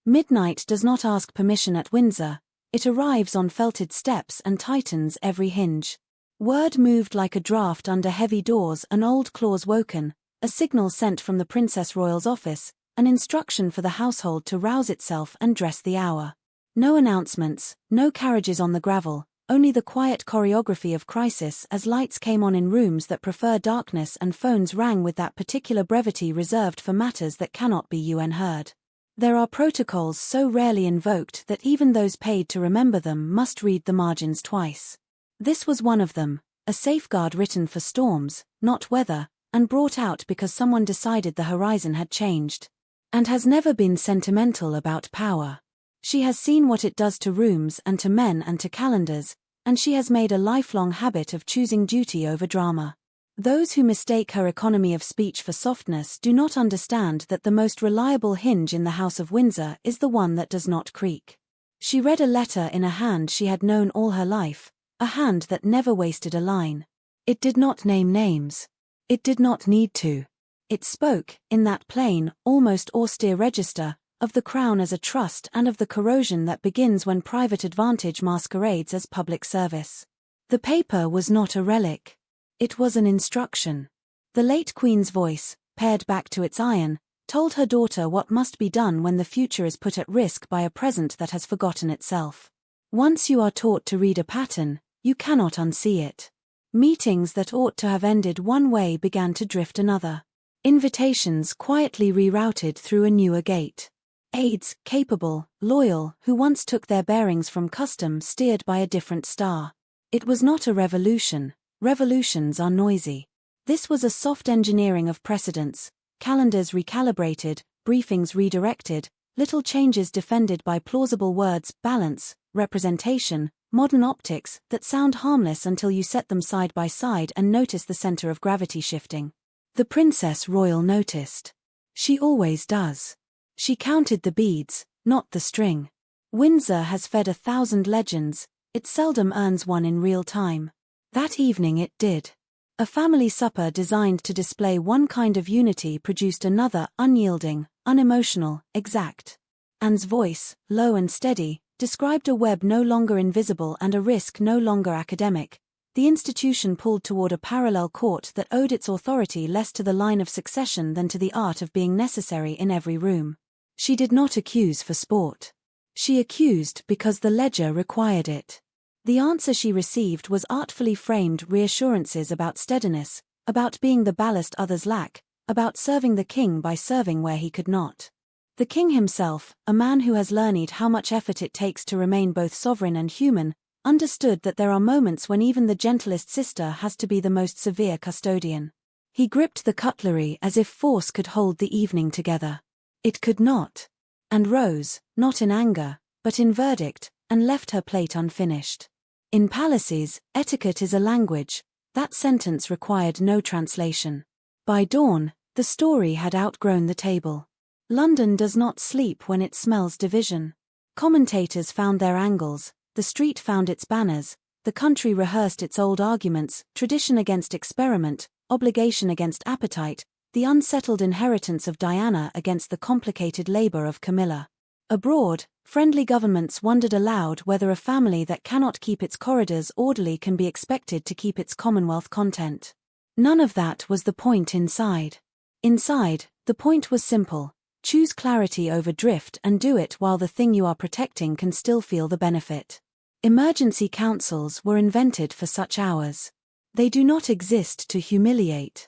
Midnight does not ask permission at Windsor, it arrives on felted steps and tightens every hinge. Word moved like a draught under heavy doors, an old clause woken, a signal sent from the Princess Royal's office, an instruction for the household to rouse itself and dress the hour. No announcements, no carriages on the gravel, only the quiet choreography of crisis as lights came on in rooms that prefer darkness and phones rang with that particular brevity reserved for matters that cannot be heard. There are protocols so rarely invoked that even those paid to remember them must read the margins twice. This was one of them, a safeguard written for storms, not weather, and brought out because someone decided the horizon had changed. And has never been sentimental about power. She has seen what it does to rooms and to men and to calendars, and she has made a lifelong habit of choosing duty over drama. Those who mistake her economy of speech for softness do not understand that the most reliable hinge in the House of Windsor is the one that does not creak. She read a letter in a hand she had known all her life, a hand that never wasted a line. It did not name names. It did not need to. It spoke, in that plain, almost austere register, of the Crown as a trust and of the corrosion that begins when private advantage masquerades as public service. The paper was not a relic. It was an instruction. The late Queen's voice, pared back to its iron, told her daughter what must be done when the future is put at risk by a present that has forgotten itself. Once you are taught to read a pattern, you cannot unsee it. Meetings that ought to have ended one way began to drift another. Invitations quietly rerouted through a newer gate. Aides, capable, loyal, who once took their bearings from custom steered by a different star. It was not a revolution. Revolutions are noisy. This was a soft engineering of precedents, calendars recalibrated, briefings redirected, little changes defended by plausible words, balance, representation, modern optics that sound harmless until you set them side by side and notice the center of gravity shifting. The Princess Royal noticed. She always does. She counted the beads, not the string. Windsor has fed 1,000 legends, it seldom earns one in real time. That evening it did. A family supper designed to display one kind of unity produced another, unyielding, unemotional, exact. Anne's voice, low and steady, described a web no longer invisible and a risk no longer academic. The institution pulled toward a parallel court that owed its authority less to the line of succession than to the art of being necessary in every room. She did not accuse for sport. She accused because the ledger required it. The answer she received was artfully framed reassurances about steadiness, about being the ballast others lack, about serving the king by serving where he could not. The king himself, a man who has learned how much effort it takes to remain both sovereign and human, understood that there are moments when even the gentlest sister has to be the most severe custodian. He gripped the cutlery as if force could hold the evening together. It could not. And rose, not in anger, but in verdict, and left her plate unfinished. In palaces, etiquette is a language. That sentence required no translation. By dawn, the story had outgrown the table. London does not sleep when it smells division. Commentators found their angles, the street found its banners, the country rehearsed its old arguments, tradition against experiment, obligation against appetite, the unsettled inheritance of Diana against the complicated labor of Camilla. Abroad, friendly governments wondered aloud whether a family that cannot keep its corridors orderly can be expected to keep its Commonwealth content. None of that was the point inside. Inside, the point was simple: choose clarity over drift and do it while the thing you are protecting can still feel the benefit. Emergency councils were invented for such hours. They do not exist to humiliate.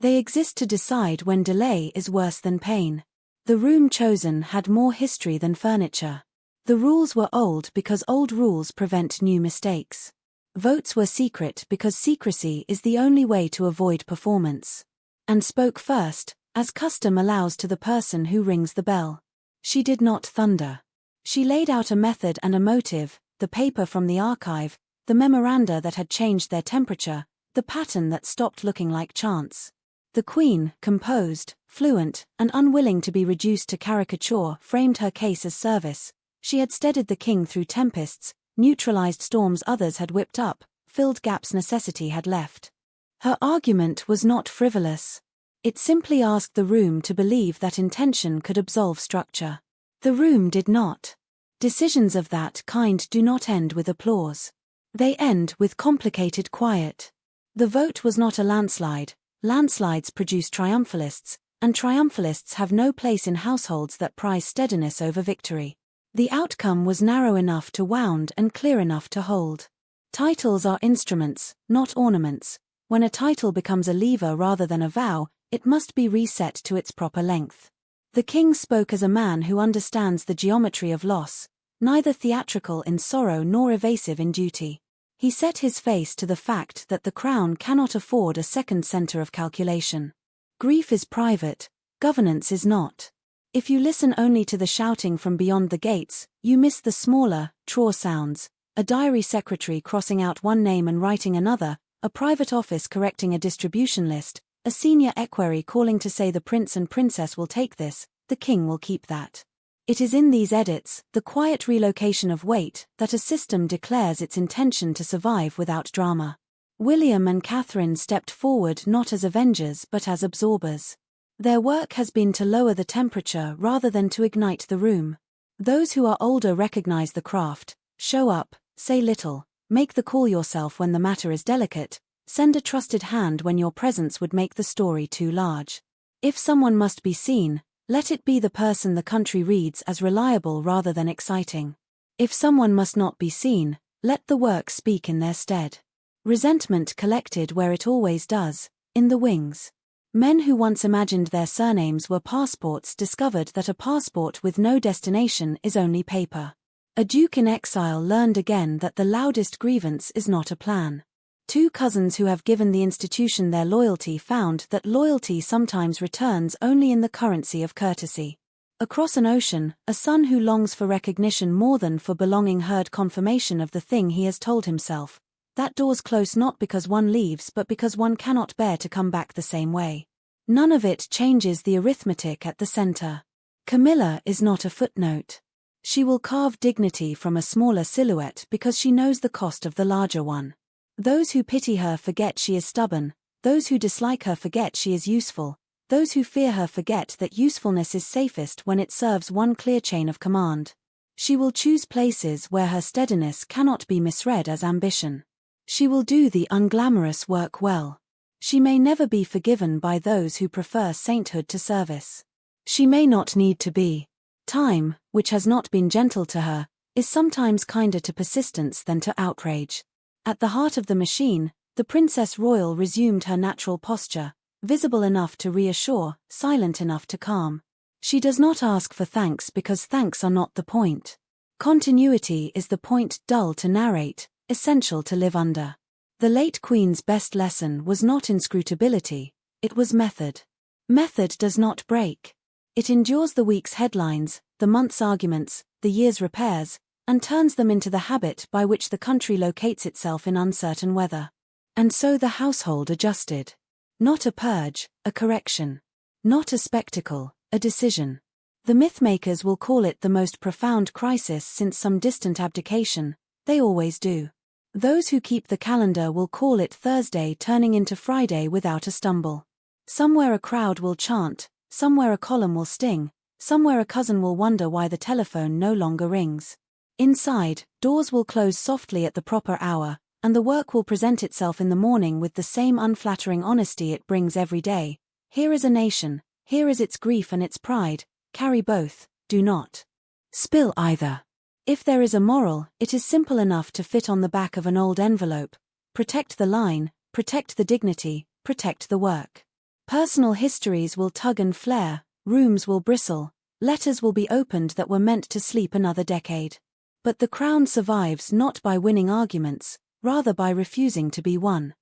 They exist to decide when delay is worse than pain. The room chosen had more history than furniture. The rules were old because old rules prevent new mistakes. Votes were secret because secrecy is the only way to avoid performance. And spoke first, as custom allows to the person who rings the bell. She did not thunder. She laid out a method and a motive, the paper from the archive, the memoranda that had changed their temperature, the pattern that stopped looking like chance. The Queen, composed, fluent, and unwilling to be reduced to caricature, framed her case as service. She had steadied the king through tempests, neutralized storms others had whipped up, filled gaps necessity had left. Her argument was not frivolous. It simply asked the room to believe that intention could absolve structure. The room did not. Decisions of that kind do not end with applause. They end with complicated quiet. The vote was not a landslide. Landslides produce triumphalists, and triumphalists have no place in households that prize steadiness over victory. The outcome was narrow enough to wound and clear enough to hold. Titles are instruments, not ornaments. When a title becomes a lever rather than a vow, it must be reset to its proper length. The king spoke as a man who understands the geometry of loss, neither theatrical in sorrow nor evasive in duty. He set his face to the fact that the crown cannot afford a second center of calculation. Grief is private, governance is not. If you listen only to the shouting from beyond the gates, you miss the smaller, truer sounds, a diary secretary crossing out one name and writing another, a private office correcting a distribution list, a senior equerry calling to say the prince and princess will take this, the king will keep that. It is in these edits, the quiet relocation of weight, that a system declares its intention to survive without drama. William and Catherine stepped forward not as avengers but as absorbers. Their work has been to lower the temperature rather than to ignite the room. Those who are older recognize the craft, show up, say little, make the call yourself when the matter is delicate, send a trusted hand when your presence would make the story too large. If someone must be seen, let it be the person the country reads as reliable rather than exciting. If someone must not be seen, let the work speak in their stead. Resentment collected where it always does, in the wings. Men who once imagined their surnames were passports discovered that a passport with no destination is only paper. A duke in exile learned again that the loudest grievance is not a plan. Two cousins who have given the institution their loyalty found that loyalty sometimes returns only in the currency of courtesy. Across an ocean, a son who longs for recognition more than for belonging heard confirmation of the thing he has told himself. That door's close not because one leaves but because one cannot bear to come back the same way. None of it changes the arithmetic at the center. Camilla is not a footnote. She will carve dignity from a smaller silhouette because she knows the cost of the larger one. Those who pity her forget she is stubborn, those who dislike her forget she is useful, those who fear her forget that usefulness is safest when it serves one clear chain of command. She will choose places where her steadiness cannot be misread as ambition. She will do the unglamorous work well. She may never be forgiven by those who prefer sainthood to service. She may not need to be. Time, which has not been gentle to her, is sometimes kinder to persistence than to outrage. At the heart of the machine, the Princess Royal resumed her natural posture, visible enough to reassure, silent enough to calm. She does not ask for thanks because thanks are not the point. Continuity is the point, dull to narrate, essential to live under. The late Queen's best lesson was not inscrutability, it was method. Method does not break. It endures the week's headlines, the month's arguments, the year's repairs, and turns them into the habit by which the country locates itself in uncertain weather. And so the household adjusted. Not a purge, a correction. Not a spectacle, a decision. The mythmakers will call it the most profound crisis since some distant abdication, they always do. Those who keep the calendar will call it Thursday turning into Friday without a stumble. Somewhere a crowd will chant, somewhere a column will sting, somewhere a cousin will wonder why the telephone no longer rings. Inside, doors will close softly at the proper hour, and the work will present itself in the morning with the same unflattering honesty it brings every day. Here is a nation, here is its grief and its pride, carry both, do not spill either. If there is a moral, it is simple enough to fit on the back of an old envelope. Protect the line, protect the dignity, protect the work. Personal histories will tug and flare, rooms will bristle, letters will be opened that were meant to sleep another decade. But the crown survives not by winning arguments, rather by refusing to be won.